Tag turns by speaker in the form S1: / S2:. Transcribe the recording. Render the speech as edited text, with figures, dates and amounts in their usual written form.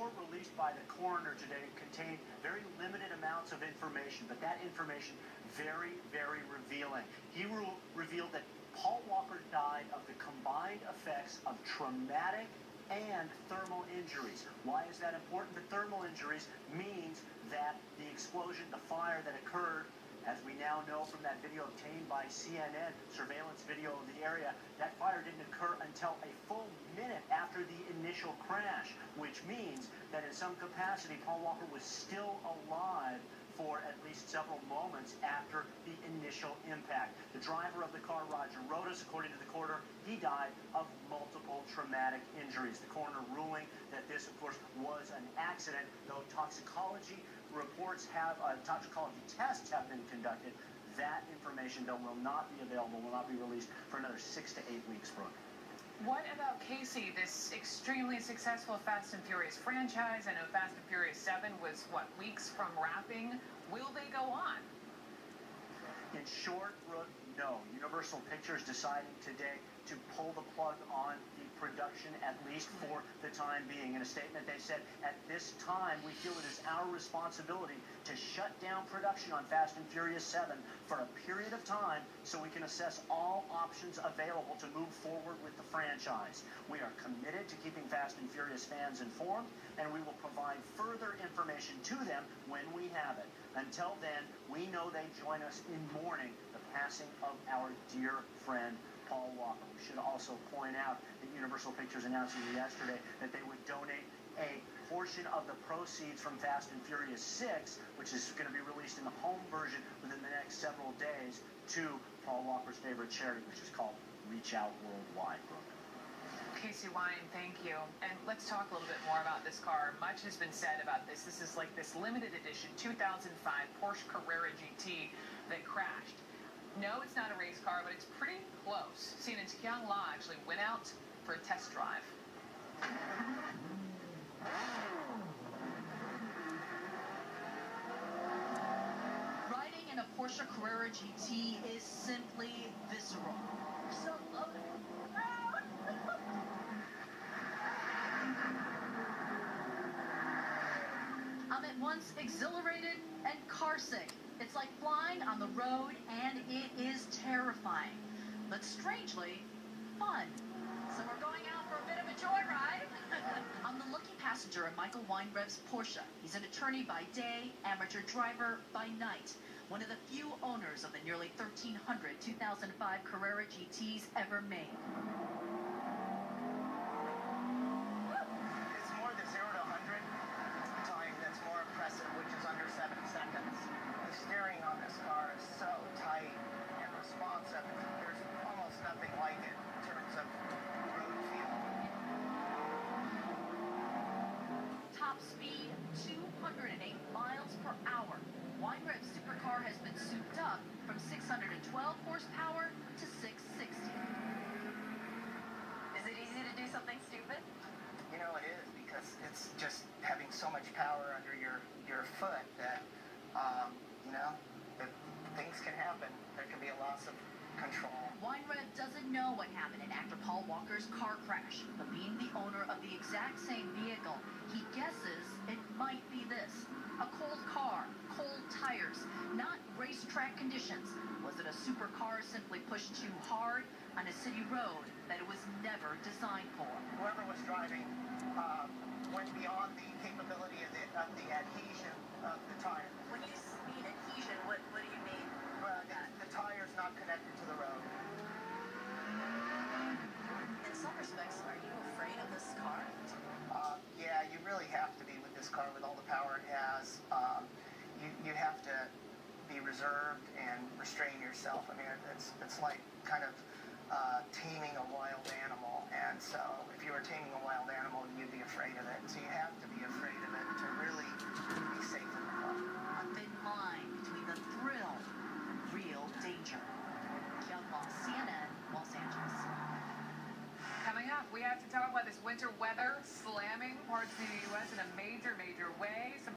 S1: report released by the coroner today contained very limited amounts of information, but that information very, very revealing. He revealed that Paul Walker died of the combined effects of traumatic and thermal injuries. Why is that important? The thermal injuries means that the explosion, the fire that occurred, as we now know from that video obtained by CNN, surveillance video of the area, that fire didn't occur until a full minute after the initial crash, which means that in some capacity, Paul Walker was still alive for at least several moments after the initial impact. The driver of the car, Roger Rodus, according to the coroner, he died of multiple traumatic injuries. The coroner ruling that this, of course, was an accident, though toxicology reports have, toxicology tests have been conducted. That information, though, will not be available, will not be released for another 6 to 8 weeks, Brooke.
S2: What about Casey, this extremely successful Fast and Furious franchise? I know Fast and Furious 7 was, what, weeks from wrapping? Will they go on?
S1: In short, Brooke, no. Universal Pictures deciding today to pull the plug on the production, at least for the time being. In a statement, they said, at this time, we feel it is our responsibility to shut down production on Fast and Furious 7 for a period of time so we can assess all options available to move forward with the franchise. We are committed to keeping Fast and Furious fans informed, and we will provide further information to them when we have it. Until then, we know they join us in mourning the passing of our dear friend, Paul Walker. We should also point out that Universal Pictures announced yesterday that they would donate a portion of the proceeds from Fast and Furious 6, which is going to be released in the home version within the next several days, to Paul Walker's favorite charity, which is called Reach Out Worldwide.
S2: Casey Wine, thank you. And let's talk a little bit more about this car. Much has been said about this. This is like this limited edition 2005 Porsche Carrera GT that crashed. No, it's not a race car, but it's pretty close. CNN's Kyung La actually went out for a test drive.
S3: Riding in a Porsche Carrera GT is simply visceral. So loaded. I'm at once exhilarated and carsick. It's like flying on the road, and it is terrifying, but strangely fun. So we're going out for a bit of a joyride. I'm the lucky passenger in Michael Weinreb's Porsche. He's an attorney by day, amateur driver by night. One of the few owners of the nearly 1,300 2005 Carrera GTs ever made.
S4: It's more the 0 to 100 time that's more impressive, which is under 7 seconds. The steering on this car is so tight and responsive. There's almost nothing like it in terms of road feel.
S3: Top speed, 208 miles per hour. Weinreb's supercar has been souped up from 612 horsepower to 660.
S5: Is it easy to do something stupid?
S4: You know, it is, because it's just having so much power under your foot that, you know, if things can happen. There can be a loss of control.
S3: Weinreb doesn't know what happened in actor Paul Walker's car crash, but being the owner of the exact same vehicle, he guesses it might be this. A cold car, cold tires, not racetrack conditions. Was it a supercar simply pushed too hard on a city road that it was never designed for?
S4: Whoever was driving went beyond the capability of the adhesion of the tire.
S5: When you mean adhesion, what do you mean?
S4: Well, the tire's not connected to the road.
S5: In some respects, are you afraid of this car?
S4: Yeah, you really have to be with this car with all the power it has. You have to be reserved and restrain yourself. I mean, it's like kind of taming a wild animal. And so if you were taming a wild animal, you'd be afraid of it. So you have to be afraid of it to really be safe in the car.
S3: A thin line between the thrill and real danger. Kyung La, CNN, Los Angeles.
S2: Coming up, we have to talk about this winter weather slamming parts of the U.S.